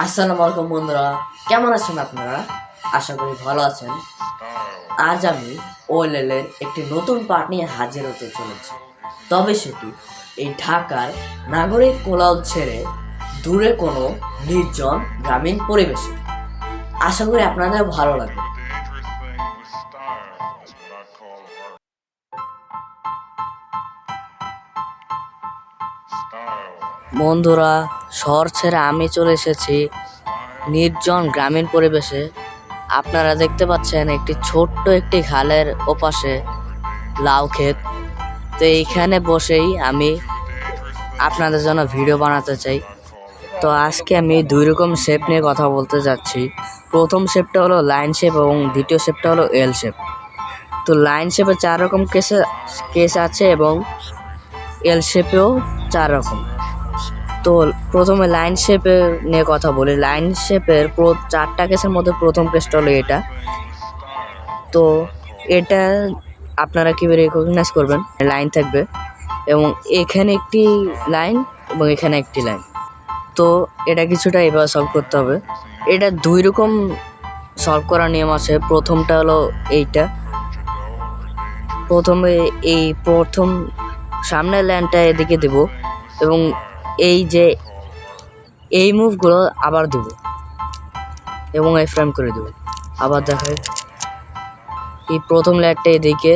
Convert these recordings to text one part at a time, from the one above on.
আসসালামু আলাইকুম বন্ধুরা, কেমন আছেন আপনারা? আশা করি ভালো আছেন। আজ আমি ওএলএল-এর একটি নতুন পার্ট নিয়ে হাজির হতে চলেছি। তবে সেটি এই ঢাকার নাগরিক কোলাহল ছেড়ে দূরে কোনো নির্জন গ্রামীণ পরিবেশে। আশা করি আপনাদের ভালো লাগবে। বন্ধুরা, শহর ছেড়ে আমি চলে এসেছি নির্জন গ্রামীণ পরিবেশে। আপনারা দেখতে পাচ্ছেন একটি ছোট্ট একটি খালের ওপাশে লাউ ক্ষেত। তো এইখানে বসেই আমি আপনাদের জন্য ভিডিও বানাতে চাই। তো আজকে আমি দুই রকম শেপ নিয়ে কথা বলতে যাচ্ছি। প্রথম শেপটা হলো লাইন শেপ এবং দ্বিতীয় শেপটা হলো এল শেপ। তো লাইন শেপে 4 রকম কেস আছে এবং এল শেপেও 4 রকম। তো প্রথমে লাইন শেপে নিয়ে কথা বলি। লাইন শেপের 4টা কেসের মধ্যে প্রথম কেসটা হলো এটা। তো এটা আপনারা কীভাবে রেকগনাইজ করবেন, লাইন থাকবে এবং এখানে একটি লাইন এবং এখানে একটি লাইন। তো এটা কিছুটা এভাবে সলভ করতে হবে। এটা 2 রকম সলভ করার নিয়ম আছে। প্রথমটা হলো এইটা। প্রথমে প্রথম সামনের লাইনটা এদিকে দেব এবং এই মুভগুলো আবার দেব এবং এই ফ্রেম করে দেব। আবার দেখাই, এই প্রথম লেয়ারটা এদিকে,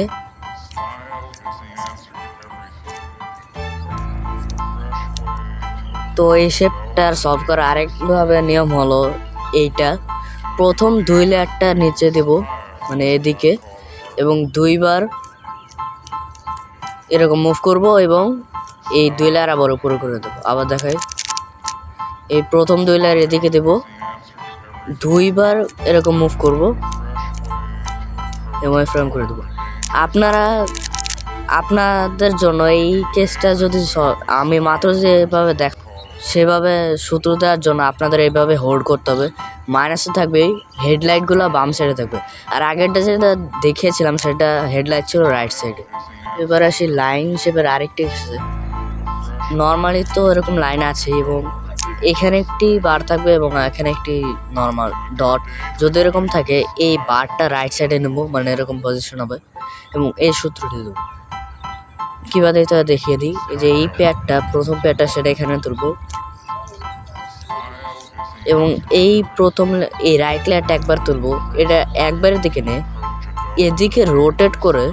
তো এই শেপটার সলভ করা আরেকভাবে নিয়ম হলো এইটা। প্রথম 2 লেয়ারটা নিচে দেব মানে এদিকে এবং 2বার এরকম মুভ করব এবং এই 2 লেয়ার আবার উপরে করে দেবো। আবার দেখাই, এই প্রথম 2 লেয়ার এদিকে দেব, 2বার এরকম মুভ করব এবং ফ্রেম করে দেবো। আপনাদের জন্য এই কেসটা যদি আমি মাত্র যেভাবে সেভাবে সূত্র দেওয়ার জন্য আপনাদের এইভাবে হোল্ড করতে হবে। মাইনাসে থাকবে হেডলাইটগুলো বাম সাইডে থাকবে, আর আগেরটা যেটা দেখিয়েছিলাম সেটা হেডলাইট ছিল রাইট সাইডে। এবার আসি লাইন শেপের আরেকটি কেসে। নর্মালি তো এরকম লাইন আছে এবং এখানে একটি বার থাকবে এবং এখানে একটি নর্মাল ডট। যদি এরকম থাকে এই বারটা রাইট সাইডে নেব, মানে এরকম পজিশন হবে এবং এই সূত্রটি দেবো। কীভাবে এটা দেখিয়ে দিই। এই যে এই প্যাডটা, প্রথম প্যাডটা সেটা এখানে তুলব এবং এই রাইট লেয়ারটা একবার তুলব। এটা একবারের দিকে নিয়ে এদিকে রোটেট করে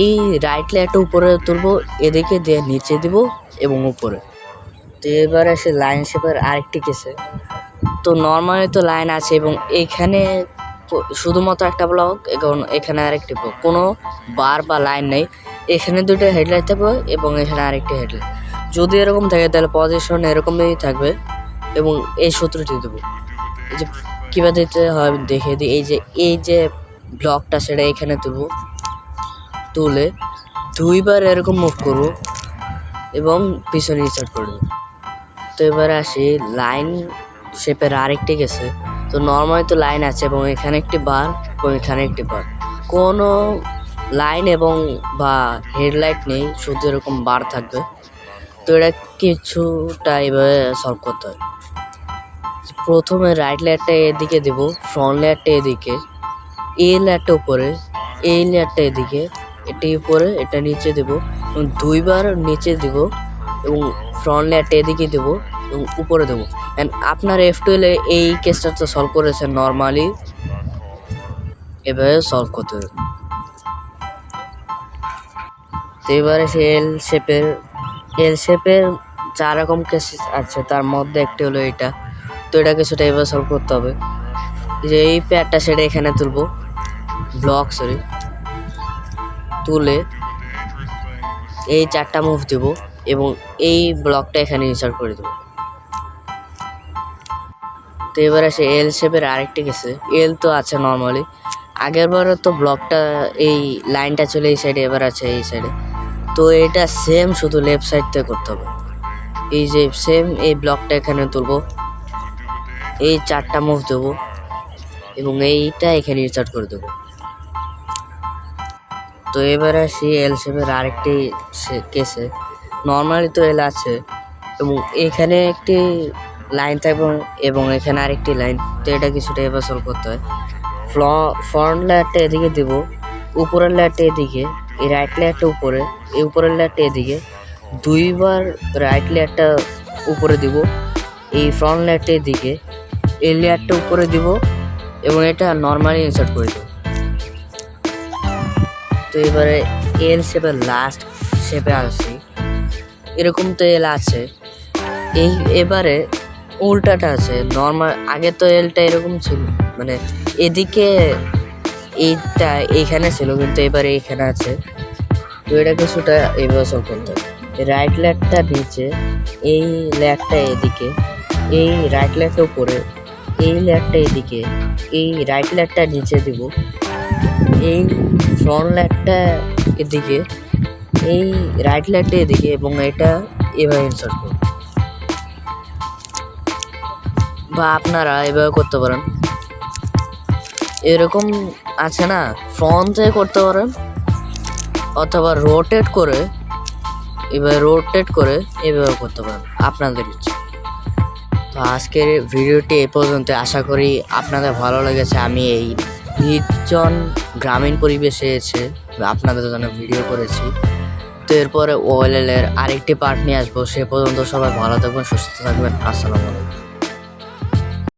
এই রাইট লেয়ারটা উপরে তুলব, এদিকে দিয়ে নিচে দিব এবং উপরে। তো এবার আসে লাইন শেপের আরেকটি কেসে। তো নর্মালি তো লাইন আছে এবং এখানে শুধুমাত্র একটা ব্লক এবং এখানে আরেকটি ব্লক, কোনো বার বা লাইন নেই। এখানে 2টা হেডলাইট থাকবে এবং এখানে আরেকটি হেডলাইট। যদি এরকম থাকে তাহলে পজিশন এরকমই থাকবে এবং এই সূত্রটি দেবো। এই যে কীভাবে দিতে হয় দেখে দিই। এই যে ব্লকটা সেটা এখানে তুলে 2বার এরকম মুভ করব এবং পিছনে ইনসার্ট করে দেবো। তো এবার আসি লাইন শেপের আরেকটি গেছে। তো নর্মালি তো লাইন আছে এবং এখানে একটি বার এবং এখানে একটি বার, কোনো লাইন এবং বা হেডলাইট নেই, শুধু এরকম বার থাকবে। তো এটা কিছুটা এভাবে সলভ করতে হয়। প্রথমে রাইট লেয়ারটা এদিকে দেব, ফ্রন্ট লেয়ারটা এদিকে, এই লেয়ারটা উপরে, এই লেয়ারটা এদিকে, এটি উপরে, এটা নিচে দেব এবং 2বার নিচে দেব এবং ফ্রন্ট লেয়ারটা এদিকে দেব এবং উপরে দেবো। অ্যান্ড আপনার F12 এই কেসটা তো সলভ করেছেন, নর্মালি এভাবে সলভ করতে হবে। তো এবারে সে এল শেপের 4 রকম কেস আছে, তার মধ্যে একটি হলো এটা। তো এটা কিছুটা এভাবে সলভ করতে হবে। যে এই প্যাডটা সেটা এখানে তুলবো, তুলে এই 4টা মুভ দেব এবং এই ব্লকটা এখানে ইনসার্ট করে দেবো। তো এবার আসে এল শেপের আরেকটি কেসে। এল তো আছে নর্মালি, আগেরবারও তো ব্লকটা এই লাইনটা চলে এই সাইডে, এবার আছে এই সাইডে। তো এটা সেম, শুধু লেফট সাইড থেকে করতে হবে। এই যে সেম এই ব্লকটা এখানে তুলব, এই 4টা মুভ দেবো এবং এইটা এখানে ইনসার্ট করে দেবো। তো এবার আসি এল শেপের আরেকটি কেসে। নর্মালি তো এল আছে এবং এখানে একটি লাইন থাকবে এবং এখানে আরেকটি লাইন, তো এটা কিছুটা এবার সলভ করতে হয়। ফ্রন্ট লেয়ারটা এদিকে দিব, উপরের লেয়ারটা এদিকে, এই রাইট লেয়ারটা উপরে, এই উপরের লেয়ারটা এদিকে, দুইবার রাইট লেয়ারটা উপরে দিব, এই ফ্রন্ট লেয়ারটা এদিকে, এই লেয়ারটা উপরে দিব এবং এটা নর্মালি ইনসার্ট করে দেব। তো এবারে এল শেপের লাস্ট শেপে আসছি, এরকম তো এল আছে, এবারে উল্টাটা আছে। নর্মাল আগে তো এলটা এরকম ছিল, মানে এদিকে এইটা এইখানে ছিল, কিন্তু এবারে এইখানে আছে। তো এটা কিছুটা এইভাবে সলভ করতে হবে। রাইট লেয়ারটা নিচে, এই লেয়ারটা এদিকে, এই রাইট লেয়ারটা উপরে, এই লেয়ারটা এদিকে, এই রাইট লেয়ারটা নিচে দিব, এই ফ্রন্ট লেয়ারটা এদিকে, এই রাইট লেয়ারটা এদিকে এবং এটা এভাবে ইনসার্ট করব। বা আপনারা এভাবে করতে পারেন, এরকম আছে না, ফ্রন্ট থেকে করতে পারেন অথবা রোটেট করে, এভাবে করতে পারেন, আপনাদের ইচ্ছা। তো আজকের ভিডিওটি এ পর্যন্ত, আশা করি আপনাদের ভালো লেগেছে। আমি এই নির্জন গ্রামীণ পরিবেশে এসে আপনাদের জন্য ভিডিও করেছি। তো এরপরে ওএলএল এর আরেকটি পার্ট নিয়ে আসবো। সে পর্যন্ত সবাই ভালো থাকবেন, সুস্থ থাকবেন। আসসালামু আলাইকুম।